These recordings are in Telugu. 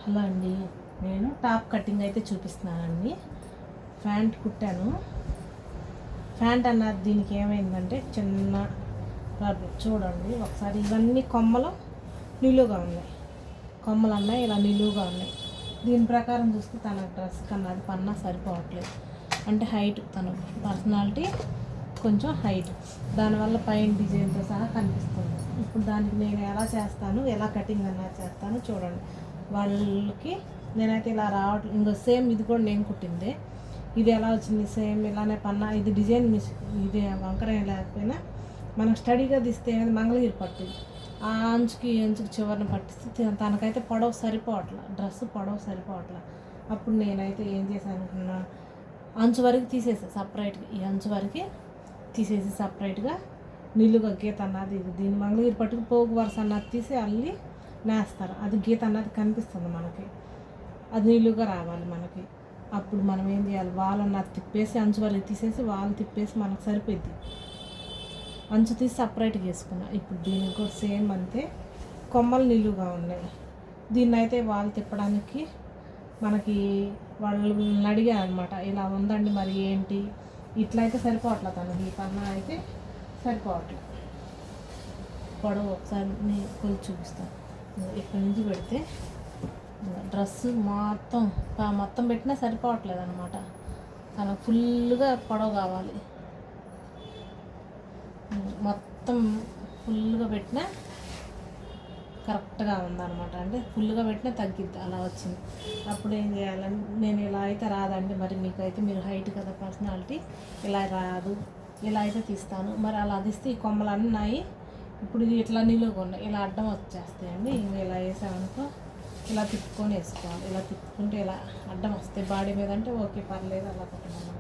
హలో అండి, నేను టాప్ కటింగ్ అయితే చూపిస్తున్నానండి. ప్యాంట్ కుట్టాను. ప్యాంట్ అన్నది దీనికి ఏమైందంటే చిన్న ప్రాబ్లం. చూడండి ఒకసారి, ఇవన్నీ కొమ్మలు నిలువుగా ఉన్నాయి, కొమ్మలు అన్నాయి ఇలా నిలువుగా ఉన్నాయి. దీని ప్రకారం చూస్తే తన డ్రెస్ కన్నా అది పన్నా సరిపోవట్లేదు. అంటే హైట్, తన పర్సనాలిటీ కొంచెం హైట్, దానివల్ల పైన డిజైన్తో సహా కనిపిస్తుంది. ఇప్పుడు దానికి నేను ఎలా చేస్తాను, ఎలా కటింగ్ అన్నది చేస్తాను చూడండి. వాళ్ళకి నేనైతే ఇలా రావట్లేదు. ఇంకో సేమ్ ఇది కూడా నేను కుట్టిందే. ఇది ఎలా వచ్చింది, సేమ్ ఇలానే పన్నా. ఇది డిజైన్ ఇది వంకర లేకపోయినా మనం స్టడీగా తీస్తే మంగళగిరి పట్టు ఆ అంచుకి చివరిని పట్టిస్తే తనకైతే పొడవు సరిపోవట్ల, డ్రెస్ పొడవు సరిపోవట్ల. అప్పుడు నేనైతే ఏం చేశాను అనుకున్నా, అంచు వరకు తీసేసా సపరేట్గా. ఈ అంచు వరకు తీసేసి సపరేట్గా నిలువుగా గీత అన్నది ఇది దీన్ని మంగళగిరి పట్టుకు పోగు వరుస అన్నది తీసి అల్లి నేస్తారు. అది గీత అన్నది కనిపిస్తుంది మనకి, అది నిలువుగా రావాలి మనకి. అప్పుడు మనం ఏం చేయాలి, వాల్ అన్నది తిప్పేసి అంచు వరకు తీసేసి వాల్ తిప్పేసి మనకు సరిపోద్ది. అంచు తీసి సపరేట్గా వేసుకున్నా. ఇప్పుడు దీనికి కూడా సేమ్ అంతే, కొమ్మలు నిలువుగా ఉన్నాయి. దీన్ని అయితే వాల్ తిప్పడానికి మనకి వాళ్ళు అడిగారు అనమాట, ఇలా ఉందండి మరి ఏంటి, ఇట్లయితే సరిపోవట్లే తనకి, ఈ పన్నా అయితే సరిపోవట్లేదు. పొడవు ఒకసారి నేను కొలిచి చూపిస్తాను. ఇక్కడి నుంచి పెడితే డ్రెస్ మొత్తం పెట్టినా సరిపోవట్లేదు అనమాట. తనకు ఫుల్గా పొడవు కావాలి. మొత్తం ఫుల్గా పెట్టినా కరెక్ట్గా ఉందన్నమాట. అంటే ఫుల్గా పెట్టినా తగ్గిద్ది, అలా వచ్చింది. అప్పుడు ఏం చేయాలని, నేను ఇలా అయితే రాదండి, మరి మీకైతే మీరు హైట్ కదా పర్సనాలిటీ, ఇలా రాదు, ఇలా అయితే తీస్తాను. మరి అలా తీస్తే ఈ కొమ్మలు అన్నాయి ఇప్పుడు ఇది ఇట్లా నిలువుగా ఉన్నాయి, ఇలా అడ్డం వచ్చేస్తాయండి. ఇలా వేసామనుకో ఇలా తిప్పుకొని వేసుకోవాలి. ఇలా తిప్పుకుంటే ఇలా అడ్డం వస్తాయి బాడీ మీద. అంటే ఓకే పర్లేదు, అలా కుట్టమన్నా.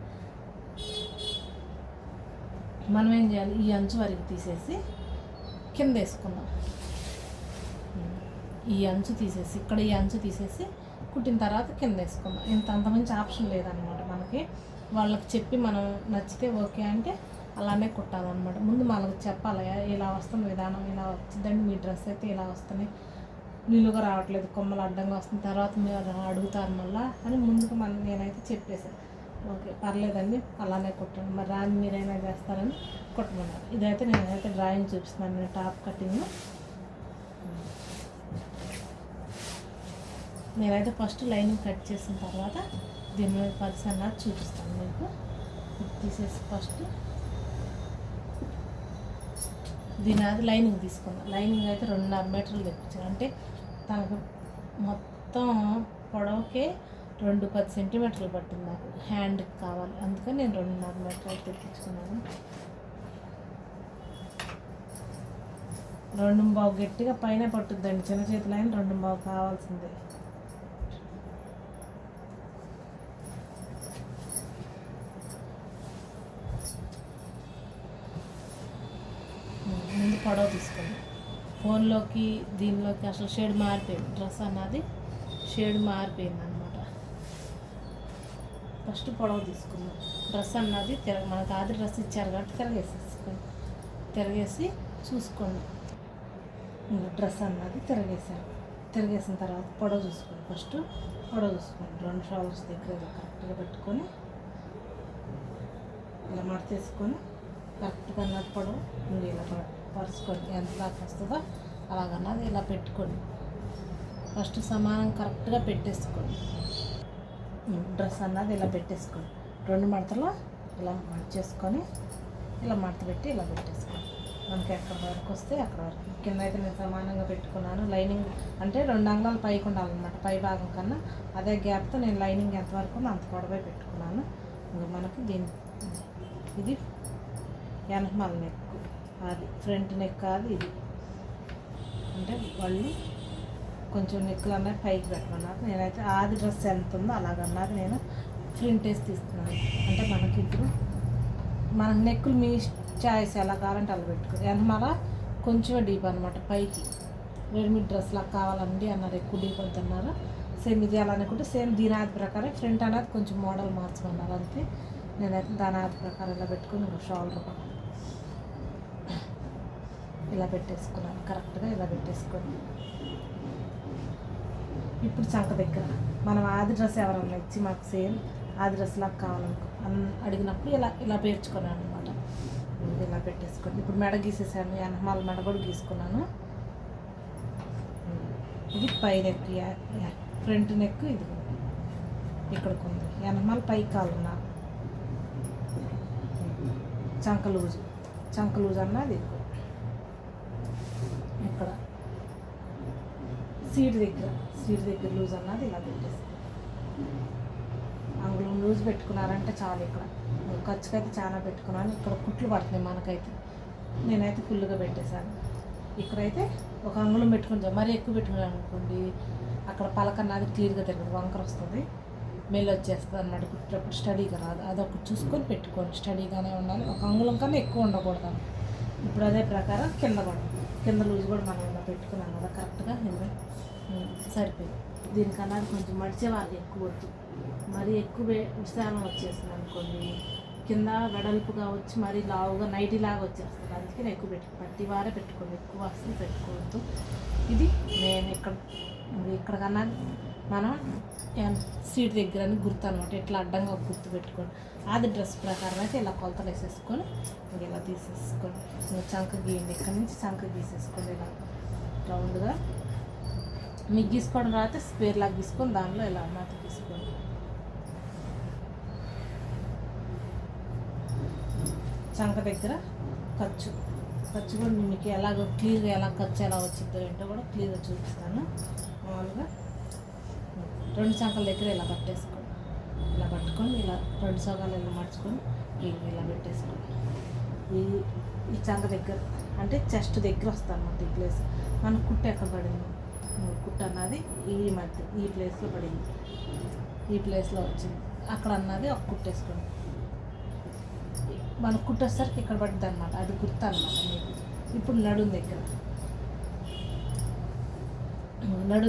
మనం ఏం చేయాలి, ఈ అంచు వరకు తీసేసి కింద వేసుకుందాం. ఈ అంచు తీసేసి ఇక్కడ ఈ అంచు తీసేసి కుట్టిన తర్వాత కింద వేసుకుందాం. అంతమంచి ఆప్షన్ లేదనమాట మనకి. వాళ్ళకి చెప్పి మనం నచ్చితే ఓకే అంటే అలానే కుట్టాలన్నమాట. ముందు వాళ్ళకి చెప్పాలి, ఇలా వస్తుంది విధానం, ఇలా వచ్చిందండి మీ డ్రెస్ అయితే ఇలా వస్తున్నాయి, నిలువుగా రావట్లేదు, కొమ్మలు అడ్డంగా వస్తుంది, తర్వాత మీరు అడుగుతారు మళ్ళీ అని ముందుకు నేనైతే చెప్పేసాను. ఓకే పర్లేదండి అలానే కుట్టండి, మరి రాని మీరైనా చేస్తారని కుట్టమన్నారు. ఇదైతే నేనైతే డ్రాయింగ్ చూపిస్తున్నాను, నేను టాప్ కటింగ్. నేనైతే ఫస్ట్ లైనింగ్ కట్ చేసిన తర్వాత దీని మీద పరిచి అన్నది చూపిస్తాను మీకు. తీసేసి ఫస్ట్ దీని అది లైనింగ్ తీసుకున్నాను. లైనింగ్ అయితే 2.5 మీటర్లు తెప్పించాను. అంటే తనకు మొత్తం పొడవుకే 2-10 సెంటీమీటర్లు పట్టింది నాకు, హ్యాండ్కి కావాలి. అందుకని నేను 2.5 మీటర్లు తెప్పించుకున్నాను. 2.5 గట్టిగా పైన పట్టుద్దండి, చిన్న చేతులు అయినా 2.5 కావాల్సిందే. ముందు పొడవు తీసుకోండి. ఫోన్లోకి దీనిలోకి అసలు షేడ్ మారిపోయింది, డ్రెస్ అన్నది షేడ్ మారిపోయింది అనమాట. ఫస్ట్ పొడవు తీసుకున్నాం. డ్రెస్ అన్నది మనకు ఆది డ్రెస్ ఇచ్చారు కాబట్టి తిరగేసి చూసుకోండి. డ్రెస్ అన్నది తిరగేసిన తర్వాత పొడవు చూసుకోండి. ఫస్ట్ పొడవు చూసుకోండి. 2 షోల్డర్స్ దగ్గర కరెక్ట్గా పెట్టుకొని ఇలా మడతేసుకొని కరెక్ట్గా అన్నది పొడవు ఇలా పరుచుకొని ఎంత దాకా వస్తుందో అలాగన్నది ఇలా పెట్టుకోండి. ఫస్ట్ సమానం కరెక్ట్గా పెట్టేసుకోండి. డ్రెస్ అన్నది ఇలా పెట్టేసుకోండి. 2 మడతలు ఇలా మడిచేసుకొని ఇలా మడత పెట్టి ఇలా పెట్టేసుకోండి. మనకి ఎక్కడ వరకు వస్తే అక్కడ వరకు. కింద అయితే నేను సమానంగా పెట్టుకున్నాను. లైనింగ్ అంటే 2 అంగుళాలు పైకి ఉండాలన్నమాట, పై భాగం కన్నా. అదే గ్యాప్తో నేను లైనింగ్ ఎంతవరకు అంత పొడవే పెట్టుకున్నాను. ఇంకా మనకి ఇది వెనకమాల నెక్, అది ఫ్రంట్ నెక్ కాదు ఇది. అంటే వాళ్ళు కొంచెం నెక్కులు అన్నది పైకి పెట్టమన్నారు. నేనైతే ఆది డ్రెస్ ఎంత ఉందో అలాగన్నది నేను ఫ్రంట్ వేసి తీస్తున్నాను. అంటే మనకు నెక్కులు మీ చాయిస్ ఎలా కావాలంటే అలా పెట్టుకుని, వెనకమాల కొంచెం డీప్ అనమాట, పైకి రెడీమేడ్ డ్రెస్ లాగా కావాలండి అన్నారు, ఎక్కువ డీప్ వద్దన్నారు. సేమ్ ఇది ఎలా అనుకుంటే సేమ్ దీని ఆది ప్రకారం ఫ్రంట్ అనేది కొంచెం మోడల్ మార్చమన్నారు అంతే. నేనైతే దాని ఆది ప్రకారం ఇలా పెట్టుకుని షోల్డర్ ఇలా పెట్టేసుకున్నాను. కరెక్ట్గా ఇలా పెట్టేసుకోండి. ఇప్పుడు చంక దగ్గర మనం ఆది డ్రెస్ ఎవరన్నా ఇచ్చి మాకు సేమ్ ఆది డ్రెస్ లాగా కావాలనుకో అడిగినప్పుడు ఇలా ఇలా పేర్చుకున్నాను అనమాట. ఇలా పెట్టేసుకోండి. ఇప్పుడు మెడ గీసేసాను, వెనకమాల మెడ కూడా గీసుకున్నాను. ఇది పై నెక్, ఫ్రంట్ నెక్ ఇది ఇక్కడికి ఉంది. వెనకమాల పై కాలు నాకు చంక లూజ్ అన్నది ఇక్కడ సీట్ దగ్గర లూజ్ అన్నది ఇలా పెట్టేసి అంగుళం లూజ్ పెట్టుకున్నారంటే చాలు. ఇక్కడ ఖర్చుకైతే చాలా పెట్టుకున్నాను. ఇక్కడ కుట్లు పడుతున్నాయి మనకైతే, నేనైతే ఫుల్గా పెట్టేశాను. ఇక్కడైతే ఒక అంగుళం పెట్టుకుంటాం, మరీ ఎక్కువ పెట్టుకున్నాను అనుకోండి అక్కడ పలక అన్నది క్లియర్గా తిరగదు, వంకర వస్తుంది, మెల్లి వచ్చేస్తుంది అన్నట్టు. కుట్టేటప్పుడు స్టడీగా రాదు. అదొకటి చూసుకొని పెట్టుకోండి, స్టడీగానే ఉండాలి. ఒక అంగుళం కన్నా ఎక్కువ ఉండకూడదు. ఇప్పుడు అదే ప్రకారం కింద లూజ్ కూడా మనం ఇలా పెట్టుకున్నాం కదా కరెక్ట్గా, ఇలా సరిపోయింది. దీనికన్నా కొంచెం మడిచే వాళ్ళు ఎక్కువ వద్దు, మరీ ఎక్కువ విశాలం వచ్చేస్తుంది అనుకోండి, కింద వెడల్పుగా వచ్చి మరీ లావుగా నైటీ లాగా వచ్చేస్తుంది. అందుకే ఎక్కువ పట్టి వారే పెట్టుకోండి, ఎక్కువ అసలు పెట్టుకోవద్దు. ఇది నేను ఇక్కడ కన్నా మనం సీట్ దగ్గర అని గుర్తు అనమాట. ఇట్లా అడ్డంగా ఒక గుర్తు పెట్టుకోండి. అది డ్రెస్ ప్రకారం అయితే ఇలా కొలతలు వేసేసుకొని ఇలా తీసేసుకోండి. చంక గీయండి, ఇక్కడ నుంచి చంక గీసేసుకోండి ఇలా రౌండ్గా. మీకు గీసుకోవడం రాతే స్పేర్ లాగా గీసుకొని దానిలో ఇలా అన్నమాట తీసుకోండి. చంక దగ్గర ఖర్చు కూడా మీకు ఎలాగో క్లియర్గా ఎలా ఖర్చు ఎలా వచ్చిందో ఏంటో కూడా క్లియర్గా చూపిస్తాను. మామూలుగా 2 చంకల దగ్గర ఇలా పట్టేసుకోండి. ఇలా పట్టుకొని ఇలా 2 సగాలు ఇలా మడుచుకొని ఇలా పెట్టేసుకోండి. ఈ చంక దగ్గర అంటే చెస్ట్ దగ్గర వస్తుంది అన్నమాట. ఈ ప్లేస్ మన కుట్టు ఎక్కడ పడింది, కుట్టు అన్నది ఈ మధ్య ఈ ప్లేస్లో పడింది, ఈ ప్లేస్లో వచ్చింది. అక్కడ అన్నది ఒక కుట్టేసుకోండి. మన కుట్టేసరికి ఇక్కడ పడుతుంది అనమాట, అది గుర్తు అనమాట మీకు. ఇప్పుడు నడుం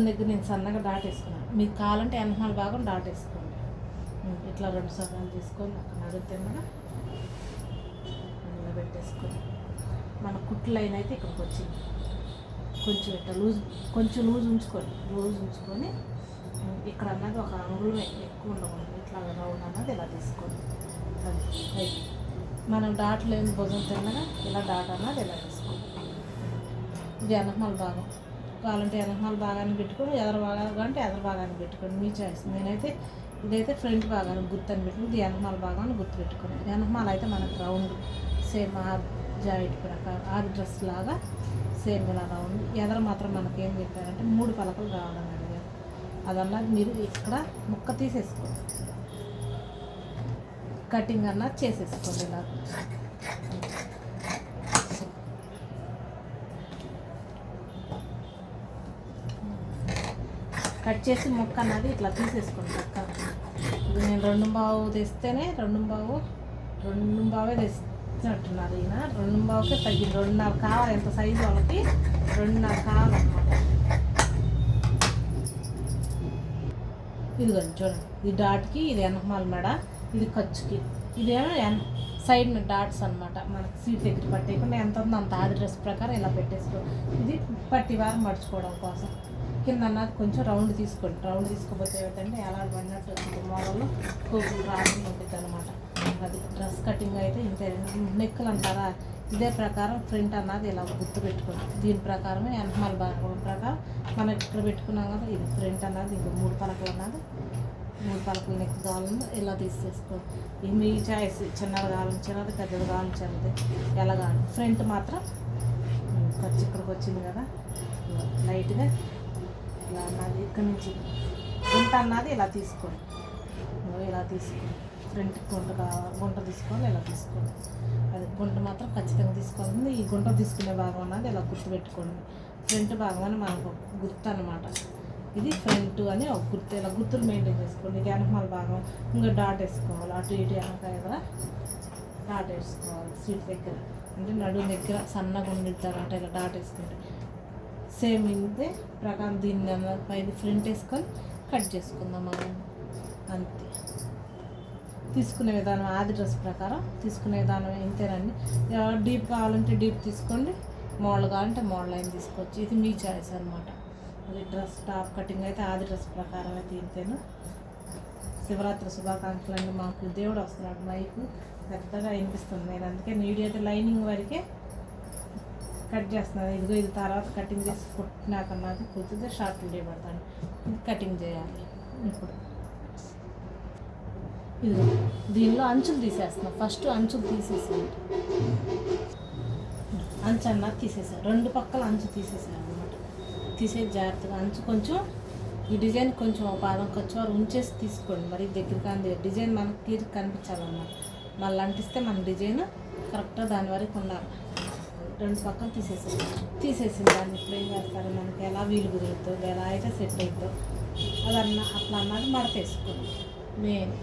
దగ్గర నేను సన్నగా డాట్ వేసుకున్నాను. మీకు కావాలంటే వెనకాల భాగం డాట్ వేసుకోండి. ఇట్లా 2 సగాలు తీసుకొని అక్కడ నడుం తిన్నగా ఇలా పెట్టేసుకోండి. మన కుట్టు లైన్ అయితే ఇక్కడికి వచ్చింది. కొంచెం ఇట్లా కొంచెం లూజ్ ఉంచుకొని ఇక్కడ అన్నది ఒక అంగుళం ఎక్కువ ఉండకూడదు, ఇట్లా రౌండ్ అన్నది ఇలా తీసుకోండి. అది మనం డాట్లు ఏమి భుజం తిన్నగా ఇలా డాట్ అన్నది ఇలా తీసుకోండి. ఇది వెనకమాల భాగం కావాలంటే వెనకమాల భాగాన్ని పెట్టుకొని, ఎదర భాగాలు అంటే ఎదర భాగాన్ని పెట్టుకోండి, మీ చాయిస్. నేనైతే ఇదైతే ఫ్రంట్ భాగాన్ని గుర్తు అని పెట్టుకుని ఇది వెనకమాల భాగాన్ని గుర్తు పెట్టుకోండి. వెనకమాల అయితే మనకు రౌండ్ సేమ్ జాయింట్ ప్రకారం ఆది డ్రెస్ లాగా సేమ్ ఇలా రౌండ్. ఎదర మాత్రం మనకి ఏం చెప్పారంటే 3 పలకలు రావాలని అడిగారు. అదన్నా మీరు ఇక్కడ ముక్క తీసేసుకోండి, కటింగ్ అన్నది చేసేసుకోండి. ఇలా కట్ చేసి ముక్క అన్నది ఇట్లా తీసేసుకోండి పక్క. ఇది నేను 2.5 తెస్తేనే 2.5 తెచ్చినట్టున్నారు ఈయన. 2.5కే తగ్గింది, 2.5 కావాలి. ఎంత సైజు వాళ్ళకి 2.5 కావాలన్నమాట. ఇదిగోండి చూడండి, ఈ డాట్కి ఇది వెనకమాల మెడ, ఇది ఖర్చుకి, ఇదేమో సైడ్ డాట్స్ అనమాట. మనకి సీట్ దగ్గర పట్టేయకుండా ఎంత ఉందో అంత ఆది డ్రెస్ ప్రకారం ఇలా పెట్టేసుకో. ఇది పట్టి వారం మడుచుకోవడం కోసం. కింద అన్నది కొంచెం రౌండ్ తీసుకోండి. రౌండ్ తీసుకోకపోతే ఏమిటంటే ఎలా పడినట్టు వచ్చింది, మోడల్లో కోపులు రాకుండా ఉంటుంది అనమాట. అది డ్రెస్ కటింగ్ అయితే ఇంతే. నెక్కులు అంటారా, ఇదే ప్రకారం ఫ్రంట్ అన్నది ఇలా గుర్తు పెట్టుకోండి. దీని ప్రకారమే వెనకమాల భాగం ప్రకారం మనం ఇక్కడ పెట్టుకున్నాం కదా, ఇది ఫ్రంట్ అన్నది ఇంకో 3 పలకలు అన్నది 3 పలకలు నెక్ కావాలని ఇలా తీసేసుకోండి. ఇది మీ చాయిస్, చిన్నది కావాలని చిన్నది, పెద్దది కావాలని చిన్నది, ఎలా కావాలి. ఫ్రంట్ మాత్రం ఖర్చు ఇక్కడికి వచ్చింది కదా, లైట్గా ఇలా అన్నది ఇక్కడ నుంచి గుంట అన్నది ఇలా తీసుకోండి. ఇలా తీసుకోండి, ఫ్రంట్ గుంట తీసుకోవాలి, ఇలా తీసుకోండి. అది గుంట మాత్రం ఖచ్చితంగా తీసుకోవాలి. ఈ గుంట తీసుకునే భాగం అన్నది ఇలా గుర్తుపెట్టుకోండి. ఫ్రంట్ భాగం అని మనకు గుర్తు అనమాట. ఇది ఫ్రంట్ అని ఒక గుర్తు, ఇలా గుర్తులు మెయింటైన్ చేసుకోండి. ఇది వెనకమాల భాగం ఇంకా డాట్ వేసుకోవాలి, అటు ఇటు వెనక కదా డాట్ వేసుకోవాలి. సీట్ దగ్గర అంటే నడుము దగ్గర సన్నగా ఉండిద్దారంట ఇలా డాట్ వేసుకుంటే సేమ్ ఇదే ప్రకారం దీన్ని పైన ఫ్రంట్ వేసుకొని కట్ చేసుకుందాం మనం. అంతే తీసుకునే విధానం ఆది డ్రెస్ ప్రకారం తీసుకునే విధానం ఇంతేనండి. డీప్ కావాలంటే డీప్ తీసుకోండి, మోడల్ కావాలంటే మోడల్ అయిన తీసుకోవచ్చు. ఇది మీ చాయిస్ అనమాట. అది డ్రెస్ టాప్ కటింగ్ అయితే ఆది డ్రెస్ ప్రకారం అయితే ఇంతేను. శివరాత్రి శుభాకాంక్షలు అండి. మాకు దేవుడు వస్తున్నాడు, మైకు పెద్దగా వినిపిస్తుంది. నేను అందుకే వీడియో అయితే లైనింగ్ వరకే కట్ చేస్తున్నాను. ఇదిగో ఇది తర్వాత కటింగ్ చేసి కుట్టినాకన్నది కుదిరితే షార్ట్ వీడియో పెడతాను. ఇది కటింగ్ చేయాలి. ఇప్పుడు ఇది దీనిలో అంచులు తీసేస్తున్నాను. ఫస్ట్ అంచులు తీసేసాను, అంచు అన్నది తీసేసాను. రెండు పక్కల అంచు తీసేసాను అనమాట. తీసేసి జాగ్రత్తగా అంచు కొంచెం ఈ డిజైన్ కొంచెం పాదం ఖర్చు ఉంచేసి తీసుకోండి. మరి దగ్గరికి అంది డిజైన్ మనకు క్లియర్ కనిపించాలన్నమాట. మళ్ళీ అంటిస్తే మన డిజైన్ కరెక్ట్గా దాని వరకు ఉండాలి. రెండు పక్కలు తీసేసిన దాన్ని ఇప్పుడు ఏం చేస్తారు, మనకి ఎలా వీలు కుదురుతుందో ఎలా అయితే సెట్ అవుతుందో అదన్నా అట్లా అన్నది మడత వేసుకోండి. మెయిన్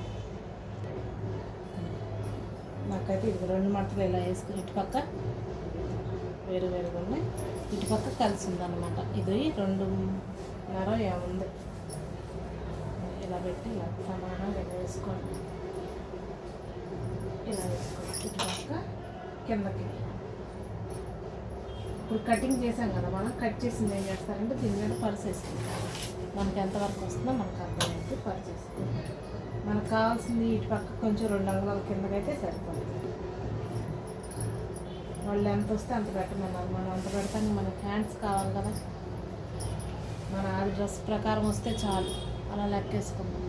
నాకైతే ఇది రెండు మడతలు ఇలా వేసుకుని ఇటుపక్క వేరువేరుగా ఉన్నాయి, ఇటుపక్క కలిసి ఉందన్నమాట. ఇది 2.5 ఏముంది. ఇలా పెట్టి ఇలా సమానంగా ఇలా వేసుకోండి. ఇలా వేసుకోండి ఇటుపక్క కిందకి. ఇప్పుడు కటింగ్ చేసాం కదా, మనం కట్ చేసింది ఏం చేస్తారంటే దీని మీద పర్స్ వేసుకుంటాం. మనకి ఎంతవరకు వస్తుందో మనకు అర్థమైంది. పర్స్ వేసుకుంటాం. మనకు కావాల్సింది ఇటు పక్క కొంచెం 2 అంగుళాల కిందకైతే సరిపోతుంది. వాళ్ళు ఎంత వస్తే అంత పెట్టమన్నారు. మనం అంత పెడతాం. మనకు హ్యాండ్స్ కావాలి కదా, మన ఆ డ్రెస్ ప్రకారం వస్తే చాలు. అలా లెక్కేసుకుందాం.